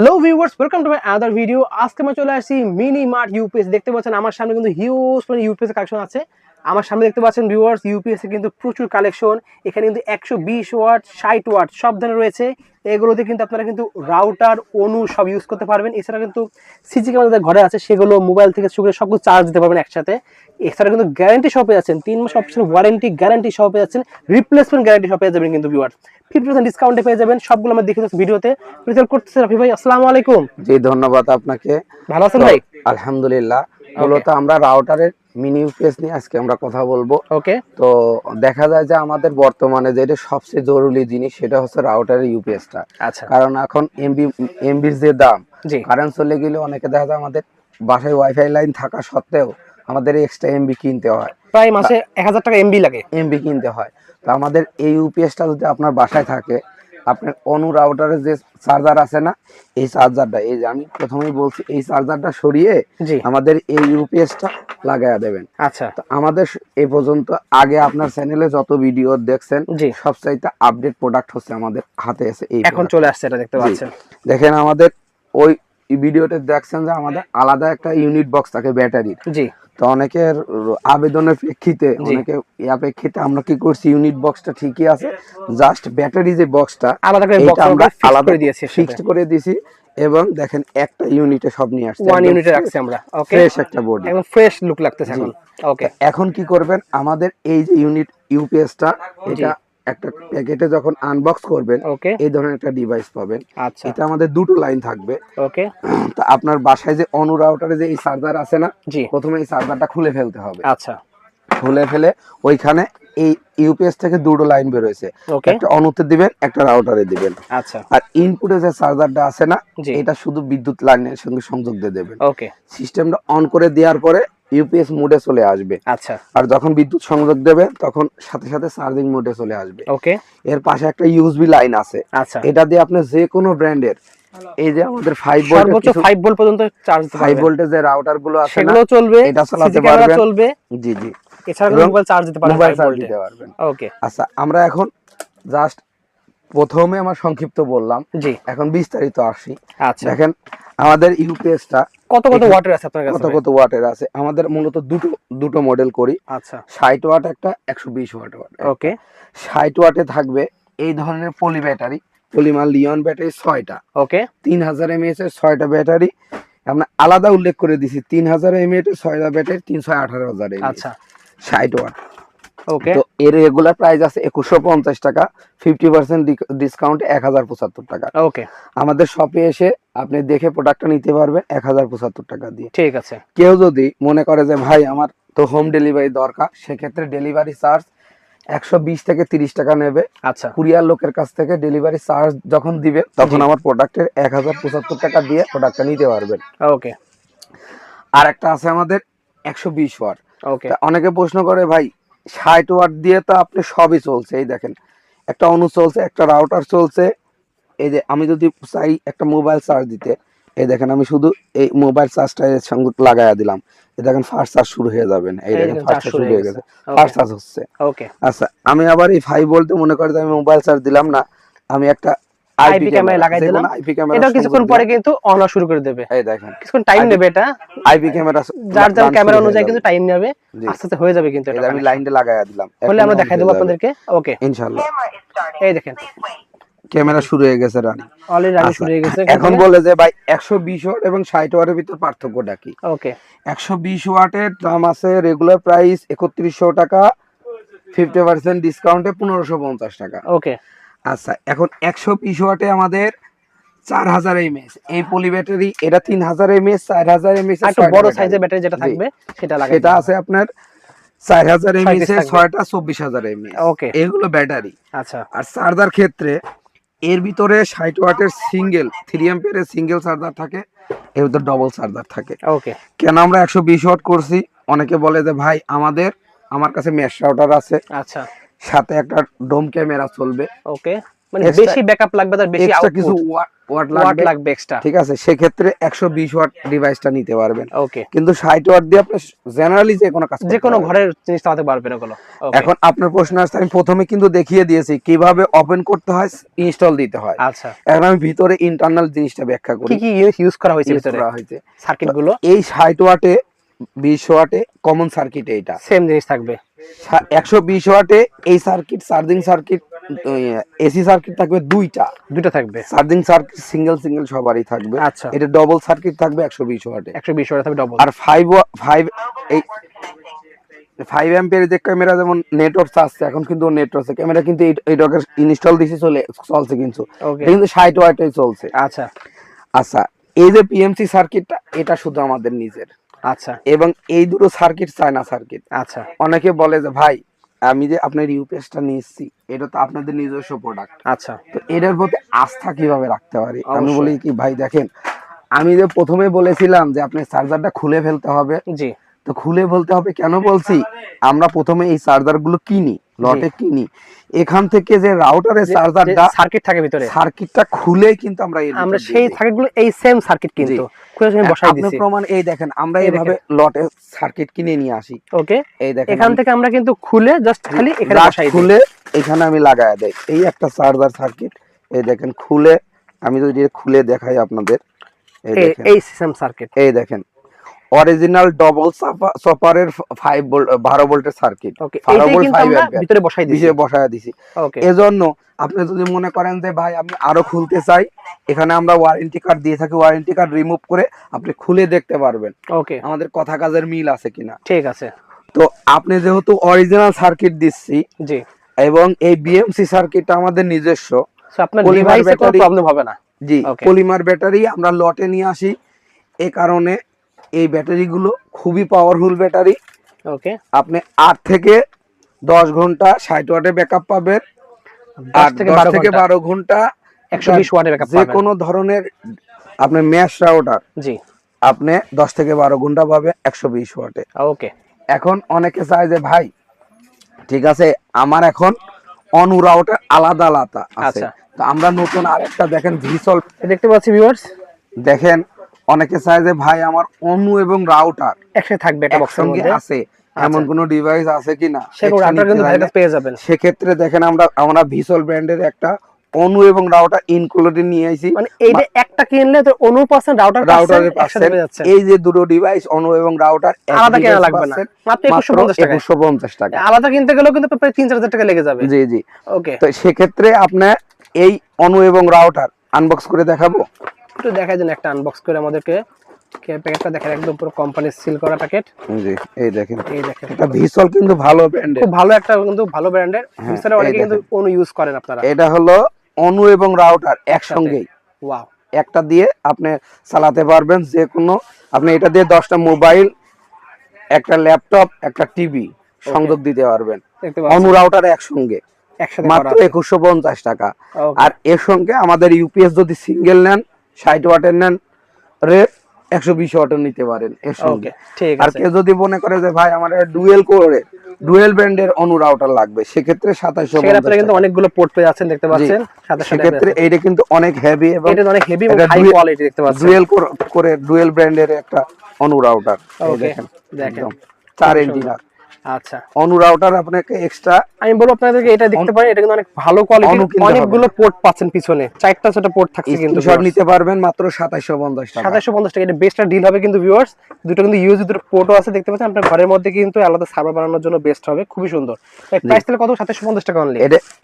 Hello viewers, welcome to my other video. আজকে আমি চলে আসছি মিনি মার্ট ইউপিএস। দেখতে পাচ্ছেন আমার সামনে কিন্তু হিউজ মানে ইউপিএস কালেকশন আছে। আমার সামনে দেখতে পাচ্ছেন ভিউয়ার্স, ইউপিএস এর কিন্তু প্রচুর কালেকশন। এখানে কিন্তু 120 ওয়াট, 60 ওয়াট সব ধরনের রয়েছে। এগুলোতে কিন্তু আপনারা কিন্তু রাউটার, অনু সব ইউজ করতে পারবেন। এছাড়া কিন্তু সিসি ক্যামেরা ঘরে আছে, সেগুলো মোবাইল থেকে শুরু করে সবগুলো চার্জ দিতে পারবেন একসাথে। এছাড়া কিন্তু গ্যারান্টি সহ পেয়ে যাচ্ছেন, 3 মাস অপশন ওয়ারেন্টি গ্যারান্টি সহ পেয়ে যাচ্ছেন, রিপ্লেসমেন্ট গ্যারান্টি সহ পেয়ে যাবেন কিন্তু ভিউয়ার্স। 50% ডিসকাউন্টে পেয়ে যাবেন। সবগুলো আমরা দেখে ভিডিওতে প্রেজেন্ট করতেছি। রাফি ভাই, আসসালামু আলাইকুম। জি, ধন্যবাদ আপনাকে। ভালো আছেন ভাই? আলহামদুলিল্লাহ। মূলত আমরা রাউটারের মিনি ইউপিএস নিয়ে আজকে আমরা কথা বলবো। ওকে। তো দেখা যায় যে আমাদের বর্তমানে যেটা সবচেয়ে জরুরি জিনিস সেটা হচ্ছে রাউটারের ইউপিএসটা। আচ্ছা। কারণ এখন এমবির যে দাম, জি। কারেন্ট চলে গেলে অনেকে দেখা যায় আমাদের বাসায় ওয়াইফাই লাইন থাকা সত্ত্বেও আমাদের এক্সট্রা এমবি কিনতে হয়, প্রায় মাসে 1000 টাকা এমবি লাগে। এমবি কিনতে হয়। তো আমাদের এই ইউপিএসটা যদি আপনার বাসায় থাকে, আপনার অনু রাউটারের যে চার্জার আছে না, এই চার্জারটা, এই যে আমি প্রথমেই বলছি, এই চার্জারটা সরিয়ে জি। আমাদের এই ইউপিএসটা লাগায়া দেবেন। আচ্ছা। তো আমাদের এই পর্যন্ত আগে আপনার চ্যানেলে যত ভিডিও দেখছেন, জি। সবচাইতে আপডেট প্রোডাক্ট হচ্ছে আমাদের হাতে আছে এই এখন চলে আসছে, এটা দেখতে পাচ্ছেন। দেখেন আমাদের ওই ভিডিওতে দেখছেন যে আমাদের আলাদা একটা ইউনিট বক্স থাকে ব্যাটারির। জি। তো অনেকের আবেদনের প্রেক্ষিতে, অনেকের প্রেক্ষিতে আমরা কি করছি, ইউনিট বক্সটা ঠিকই আছে, জাস্ট ব্যাটারি যে বক্সটা আলাদা করে বক্স আমরা আলাদা করে দিয়েছি, ফিক্সড করে দিয়েছি। এবং দেখেন একটা ইউনিটে সব নিয়ে আসছে, ওয়ান ইউনিটে রাখছি আমরা। ওকে, ফ্রেশ একটা বডি, একদম ফ্রেশ লুক লাগতেছে এখন। ওকে, এখন কি করবেন, আমাদের এই যে ইউনিট ইউপিএসটা, এটা একটা প্যাকেটে যখন আনবক্স করবেন, ওকে, এই ধরনের একটা ডিভাইস পাবেন। আচ্ছা। এটা আমাদের দুটো লাইন থাকবে। ওকে। তো আপনার বাসায় যে অনু রাউটারে যে এই চার্জার আছে না, জি। প্রথমে এই চার্জারটা খুলে ফেলতে হবে। আচ্ছা। খুলে ফেলে ওইখানে এই ইউপিএস থেকে দুটো লাইন বের হয়েছে, ওকে। একটা অনুতে দিবেন, একটা রাউটারে দিবেন। আচ্ছা। আর ইনপুটে যে চার্জারটা আছে না, জি। এটা শুধু বিদ্যুৎ লাইনের সঙ্গে সংযোগ দিয়ে দেবেন। ওকে। সিস্টেমটা অন করে দেওয়ার পরে ইউপিএস মোডে চলে আসবে। আচ্ছা। আর যখন বিদ্যুৎ সংযোগ দেবে তখন সাথে সাথে চার্জিং মোডে চলে আসবে। ওকে। এর পাশে একটা ইউএসবি লাইন আছে। আচ্ছা। এটা দিয়ে আপনি যে কোনো ব্র্যান্ডের, এই যে আমাদের 5 ভোল্ট, সর্বোচ্চ 5 ভোল্ট পর্যন্ত চার্জ দিতে পারবেন। 5 ভোল্টের যে রাউটার গুলো আছে না, সেগুলো চলবে, এটা চালাতে সিসি ক্যামেরা পারবেন। চলবে। জি জি। এছাড়া মোবাইল চার্জ দিতে পারবেন, মোবাইল 5 চার্জ ভোল্টে। দিতে পারবেন। ওকে। আচ্ছা, আমরা এখন জাস্ট প্রথমে আমার সংক্ষিপ্ত বললাম, জি। এখন বিস্তারিত আসি। আচ্ছা। দেখেন আমাদের ইউপিএসটা কত ওয়াটের আছে আপনার কাছে? কত ওয়াটের আছে আমাদের? মূলত দুটো মডেল করি। আচ্ছা। 60 ওয়াট একটা, 120 ওয়াট। ওকে। 60 ওয়াটে থাকবে এই ধরনের পলি ব্যাটারি, পলিমার লিওন ব্যাটারি 6টা। ওকে। 3000 mAh এর 6টা ব্যাটারি। আমরা আলাদা উল্লেখ করে দিছি, 3000 mAh এর 6টা ব্যাটারি 318,000 mAh। আচ্ছা। 60 ওয়াট। ওকে। তো এর রেগুলার প্রাইস আছে 2150 টাকা, 50% ডিসকাউন্টে 1075 টাকা। ওকে। আমাদের শপে এসে আপনি দেখে প্রোডাক্টটা নিতে পারবেন 1075 টাকা দিয়ে। ঠিক আছে। কেউ যদি মনে করে যে ভাই আমার তো হোম ডেলিভারি দরকার, সেক্ষেত্রে ডেলিভারি চার্জ 120 থেকে 30 টাকা নেবে। আচ্ছা। কুরিয়ার লোকের কাছ থেকে ডেলিভারি চার্জ যখন দিবে, তখন আমার প্রোডাক্টের 1075 টাকা দিয়ে প্রোডাক্টটা নিতে পারবেন। ওকে। আর একটা আছে আমাদের 120 ওয়াট। ওকে। অনেকে প্রশ্ন করে ভাই 60 ওয়াট দিয়ে তো আপনি সবই চলছে, এই দেখেন একটা অনু চলছে, একটা রাউটার চলছে। এই যে আমি যদি চাই একটা মোবাইল চার্জ দিতে, এই দেখেন আমি শুধু এই মোবাইল চার্জটা এর সঙ্গে লাগায়া দিলাম, এই দেখেন ফাস্ট চার্জ শুরু হয়ে যাবে। এই দেখেন ফাস্ট চার্জ শুরু হয়ে গেছে, ফাস্ট চার্জ হচ্ছে। ওকে। আচ্ছা, আমি আবার এই 5 ভোল্টে মনে করি আমি মোবাইল চার্জ দিলাম না, আমি একটা আইপি ক্যামেরা লাগাই দিলাম। আইপি ক্যামেরা এটা কিছুক্ষণ পরে কিন্তু অন হওয়া শুরু করে দেবে। এই দেখেন কিছুক্ষণ টাইম নেবে, এটা আইপি ক্যামেরা যার যার ক্যামেরা অনুযায়ী কিন্তু টাইম নেবে, আস্তে আস্তে হয়ে যাবে কিন্তু। এটা আমি লাইনটা লাগায়া দিলাম, বলে আমরা দেখাই দেব আপনাদেরকে। ওকে, ইনশাআল্লাহ। এই দেখেন ক্যামেরা শুরু হয়ে গেছে, রানিং অলরেডি রানিং শুরু হয়ে গেছে। এখন বলে যে ভাই 120 ওয়াট এবং 60 ওয়াটের ভিতর পার্থক্যটা কি? ওকে। 120 ওয়াটের দাম আছে রেগুলার প্রাইস 3100 টাকা, 50% ডিসকাউন্টে 1550 টাকা। ওকে। আচ্ছা, এখন 120 ওয়াটে আমাদের 4000 mAh এই পলি ব্যাটারি, এটা 3000 mAh, 4000 mAh একটু বড় সাইজের ব্যাটারি যেটা থাকবে সেটা লাগাই, সেটা আছে আপনার 4000 mAh এর 6টা 24000 mAh। ওকে। এগুলো ব্যাটারি। আচ্ছা। আর চার্জার ক্ষেত্রে এর ভিতরে 60 ওয়াটের সিঙ্গেল 3 অ্যাম্পিয়ারের সিঙ্গেল চার্জার থাকে, এর ভিতর ডবল চার্জার থাকে। ওকে। কেন আমরা 120 ওয়াট করছি? অনেকে বলে যে ভাই আমার কাছে মেশ রাউটার আছে, আচ্ছা, সাথে একটা ডোম ক্যামেরা চলবে। ওকে। মানে বেশি ব্যাকআপ লাগবে, তার বেশি এক্সট্রা কিছু ওয়াট লাগবে এক্সট্রা, ঠিক আছে, সেক্ষেত্রে 120 ওয়াট ডিভাইসটা নিতে পারবেন। ওকে, কিন্তু 60 ওয়াট দিয়ে আপনি জেনারেলি যে কোনো কাজ যে কোনো ঘরের জিনিস চালাতে পারবেন ওগুলো। এখন আপনার প্রশ্ন আসছে, আমি প্রথমে কিন্তু দেখিয়ে দিয়েছি কিভাবে ওপেন করতে হয়, ইনস্টল দিতে হয়। আচ্ছা, এখন আমি ভিতরে ইন্টারনাল জিনিসটা ব্যাখ্যা করি, কি কি ইউজ করা হয়েছে ভিতরে সার্কিট গুলো। এই 60 ওয়াটে 20 ওয়াটে কমন সার্কিট, এইটা সেম জিনিস থাকবে। 120 ওয়াটে এই circuit charging circuit, AC circuit থাকবে দুইটা থাকবে, চার্জিং সার্কিট সিঙ্গেল সবারই থাকবে। আচ্ছা, এটা ডবল সার্কিট থাকবে 120 ওয়াটে, 120 ওয়াট থাকবে ডবল। আর 5 অ্যাম্পিয়ার যে ক্যামেরা, যেমন নেটওয়ার্ক আছে এখন, কিন্তু নেটওয়ার্ক ক্যামেরা কিন্তু এই ডকের ইনস্টল দিছি চলছে, কিন্তু 60 ওয়াটেই চলছে। আচ্ছা আচ্ছা, এই যে পিএমসি সার্কিটটা, এটা শুধু আমাদের নিজের। আচ্ছা, এবং এই দুটো সার্কিট চায়না সার্কিট। আচ্ছা, অনেকে বলে যে ভাই আমি যে আপনার ইউপিএসটা নিয়েছি, এটা তো আপনাদের নিজস্ব প্রোডাক্ট, আচ্ছা, তো এটার প্রতি আস্থা কিভাবে রাখতে পারি? আমি অবশ্যই। বলি কি ভাই দেখেন, আমি যে প্রথমে বলেছিলাম যে আপনি চার্জারটা খুলে ফেলতে হবে, জি, তো খুলে বলতে হবে কেন বলছি, আমরা প্রথমে এই চার্জার গুলো কিনি, লটে কিনি, এখান থেকে যে রাউটারের চার্জারটা সার্কিট থাকে ভিতরে, সার্কিটটা খুলে কিন্তু আমরা সেই সার্কিট গুলো এই সেম সার্কিট কিন্তু খুলে বসাই দিছি। আপনি প্রমাণ এই দেখেন, আমরা এইভাবে লটে সার্কিট কিনে নিয়ে আসি, ওকে, এই দেখেন এখান থেকে আমরা কিন্তু খুলে জাস্ট খালি এখানে বসাই দিই, খুলে এখানে আমি লাগায় দেই। এই একটা চার্জার সার্কিট, এই দেখেন খুলে, আমি যদি খুলে দেখাই আপনাদের, এই দেখেন এই সেম সার্কিট, এই দেখেন অরিজিনাল ডবল সপারের 5 ভোল্ট 12 ভোল্টের সার্কিট, ওকে, এইটাই কিন্তু আমরা ভিতরে বসাই দিছি, বসায় দিছি। ওকে, এজন্য আপনি যদি মনে করেন যে ভাই আমি আরো খুলতে চাই, এখানে আমরা ওয়ারেন্টি কার্ড দিয়ে থাকি, ওয়ারেন্টি কার্ড রিমুভ করে আপনি খুলে দেখতে পারবেন, ওকে, আমাদের কথা কাজের মিল আছে কিনা। ঠিক আছে। তো আপনি যেহেতু অরিজিনাল সার্কিট দিচ্ছি, জি, এবং এই বিএমসি সার্কিটটা আমাদের নিজস্ব, সো আপনার ডিভাইসে কোনো প্রবলেম হবে না। জি, পলিমার ব্যাটারি আমরা লটে নিয়ে আসি, এই কারণে এই ব্যাটারিগুলো খুবই পাওয়ারফুল ব্যাটারি। ওকে, আপনি 8 থেকে 10 ঘন্টা 60 ওয়াটের ব্যাকআপ পাবেন, 10 থেকে 12 ঘন্টা 120 ওয়াটের ব্যাকআপ পাবেন। যে কোনো ধরনের আপনি ম্যাশ রাউটার, জি, আপনি 10 থেকে 12 ঘন্টা পাবে 120 ওয়াটে। ওকে, এখন অনেকে চায় যে ভাই ঠিক আছে আমার এখন অনু রাউটার আলাদা আছে, আচ্ছা, তো আমরা নতুন আরেকটা দেখেন ভিসল দেখতে পাচ্ছি ভিউয়ার্স, দেখেন অনেকে চায় যে ভাই আমার অনু এবং রাউটার একসাথে থাকবে একটা বক্সের একসঙ্গে মধ্যে আছে, এমন কোন ডিভাইস আছে কিনা, সেগুলো আপনারা কিন্তু ভাইরাল পেয়ে যাবেন। সেক্ষেত্রে দেখেন আমরা ভিসল ব্র্যান্ডের একটা অনু এবং রাউটার ইনক্লুডেড নিয়ে আইছি, মানে এইটা একটা কিনলে তো 90% রাউটারের একসাথে পেয়ে যাচ্ছে। এই যে দুটো ডিভাইস অনু এবং রাউটার আলাদা কেনা লাগবে না, মাত্র 2150 টাকা। আলাদা কিনতে গেলেও কিন্তু প্রায় 3-4 টাকা লেগে যাবে। জি জি, ওকে, তো সেক্ষেত্রে আপনি এই অনু এবং রাউটার আনবক্স করে দেখাবো, একটু দেখাই দেন একটা আনবক্স করে আমাদেরকে। প্যাকেটটা দেখেন, একদম পুরো কোম্পানির সিল করা প্যাকেট। জি, এই দেখেন দেখেন এটা ভিসল কিন্তু ভালো ব্র্যান্ডের, খুব ভালো একটা কিন্তু ভালো ব্র্যান্ডের, ভিসলে অনেকে কিন্তু অনু ইউজ করেন আপনারা। এটা হলো অনু এবং রাউটার একসঙ্গেই, ওয়াও, একটা দিয়ে আপনি চালাতে পারবেন যে কোনো, আপনি এটা দিয়ে 10টা মোবাইল, একটা ল্যাপটপ, একটা টিভি সংযোগ দিতে পারবেন অনু রাউটার একসঙ্গে, মাত্র 2150 টাকা। আর এর সঙ্গে আমাদের ইউপিএস যদি সিঙ্গেল নেন 60 ওয়াটের নেন, রেট 120 ওয়াটের নিতে পারেন এর সঙ্গে। আর কেউ যদি মনে করে যে ভাই আমার ডুয়েল ব্র্যান্ডের অনু রাউটার লাগবে, সেক্ষেত্রে 2750 কিন্তু অনেকগুলো পোর্ট পেয়ে যাচ্ছেন, দেখতে পাচ্ছেন। সেক্ষেত্রে এইটা কিন্তু অনেক হেভি এবং এটা অনেক হেভি এবং হাই কোয়ালিটি, দেখতে পাচ্ছেন ডুয়েল ব্র্যান্ডের একটা অনু রাউটার, দেখেন 4 এন্টিনার। আচ্ছা, অনু রাউটার আপনাকে এক্সট্রা, আমি বলবো আপনাদেরকে এটা দেখতে পারেন, এটা কিন্তু অনেক ভালো কোয়ালিটির, অনেকগুলো পোর্ট পাচ্ছেন পিছনে, 4টা পোর্ট থাকছে কিন্তু, সব নিতে পারবেন মাত্র 2750 টাকা। 2750 টাকা, এটা বেস্ট ডিল হবে কিন্তু ভিউয়ার্স। দুটো কিন্তু ইউএসবি দুটো পোর্টও আছে, দেখতে পাচ্ছেন। আপনার ঘরের মধ্যে কিন্তু আলাদা সার্ভার বানানোর জন্য বেস্ট হবে, খুবই সুন্দর। প্রাইস তাহলে কত? 2750 টাকা অনলি।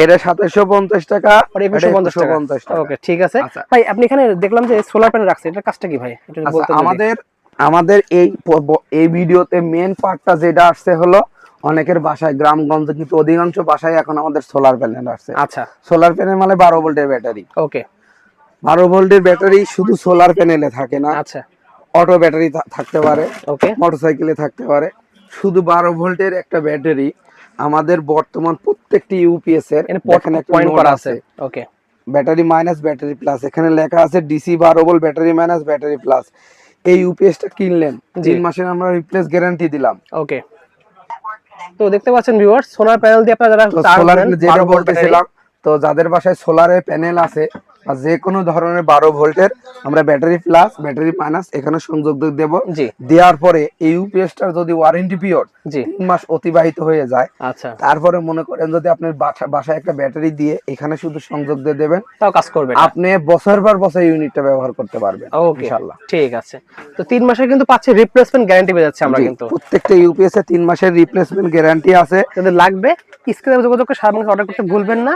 এটা 2750 টাকা আর 2150 টাকা। ওকে, ঠিক আছে ভাই। আপনি এখানে দেখলাম যে সোলার প্যানেল রাখছেন, এটার কাজটা কি ভাই? এটা বলতে আমাদের এই ভিডিওতে মেন পার্টটা যেটা আসছে হলো, অনেকের বাসায় গ্রামগঞ্জে কিন্তু অধিকাংশ বাসায় এখন আমাদের সোলার প্যানেল আসছে। আচ্ছা, সোলার প্যানেল মানে 12 ভোল্টের ব্যাটারি। ওকে, 12 ভোল্টের ব্যাটারি শুধু সোলার প্যানেলে থাকে না, আচ্ছা, অটো ব্যাটারি থাকতে পারে, ওকে, মোটরসাইকেলে থাকতে পারে। শুধু 12 ভোল্টের একটা ব্যাটারি আমাদের বর্তমান প্রত্যেকটি ইউপিএস এর এখানে একটা পয়েন্ট করা আছে, ওকে, ব্যাটারি মাইনাস ব্যাটারি প্লাস, এখানে লেখা আছে DC 12 volt battery minus battery plus. এই ইউপিএসটা কিনলেন 3 মাসের আমরা রিপ্লেস গ্যারান্টি দিলাম। ওকে, তো দেখতে পাচ্ছেন ভিউয়ার্স, সোলার প্যানেল দিয়ে আপনারা যারা সোলার যেটা বলতেছিলাম তো যাদের বাসায় সোলারের প্যানেল আছে বা যে কোনো ধরনের 12 ভোল্টের আমরা ব্যাটারি প্লাস ব্যাটারি মাইনাস এখানে সংযোগ দেব। জি দেওয়ার পরে এই ইউপিএসটার যদি ওয়ারেন্টি পিরিয়ড জি 3 মাস অতিবাহিত হয়ে যায়, আচ্ছা তারপরে মনে করেন যদি আপনার বাসায় একটা ব্যাটারি দিয়ে এখানে শুধু সংযোগ দিয়ে দেবেন, তাও কাজ করবে আপনি বছর পর বছর ইউনিটটা ব্যবহার করতে পারবেন ওকে ইনশাআল্লাহ। ঠিক আছে। তো 3 মাসের কিন্তু পাচ্ছে রিপ্লেসমেন্ট গ্যারান্টি পেয়ে যাচ্ছে আমরা জি, কিন্তু। প্রত্যেকটা ইউপিএস এ 3 মাসের রিপ্লেসমেন্ট গ্যারান্টি আছে। যদি লাগবে স্ক্রিনে যোগাযোগ করে সারা অর্ডার করতে ভুলবেন না।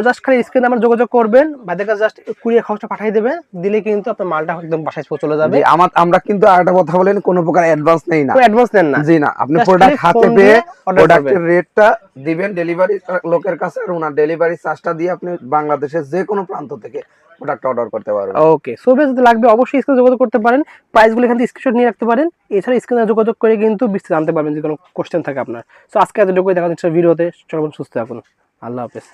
জাস্ট খালি স্ক্রিনে আমার যোগাযোগ করবেন, ভাইদের কাছে জাস্ট কুরিয়ার খরচটা পাঠিয়ে দেবেন, দিলে কিন্তু আপনার মালটা একদম বাসায় চলে যাবে। জি, আমরা কিন্তু আরেকটা কথা বলেন, কোনো প্রকার অ্যাডভান্স নেই না, কোনো অ্যাডভান্স নেন না। জি না, আপনি Just প্রোডাক্ট খালি হাতে phone পেয়ে দিয়ে order প্রোডাক্টের করবেন। রেটটা দিবেন ডেলিভারি লোকের কাছে, আর ওনার ডেলিভারি চার্জটা দিয়ে আপনি বাংলাদেশের যে কোনো প্রান্ত থেকে প্রোডাক্ট অর্ডার করতে পারবেন। ওকে, সো যদি লাগবে অবশ্যই স্ক্রিনে যোগাযোগ করতে পারেন, প্রাইসগুলো এখান থেকে স্ক্রিনশট নিয়ে রাখতে পারেন। এছাড়া স্ক্রিনে যোগাযোগ করে কিন্তু বিস্তারিত জানতে পারবেন যদি কোনো কোশ্চেন থাকে আপনার। সো আজকে এতটুকুই, দেখা যাচ্ছে ভিডিওতে। চলুন সুস্থ থাকুন, আল্লাহ হাফেজ।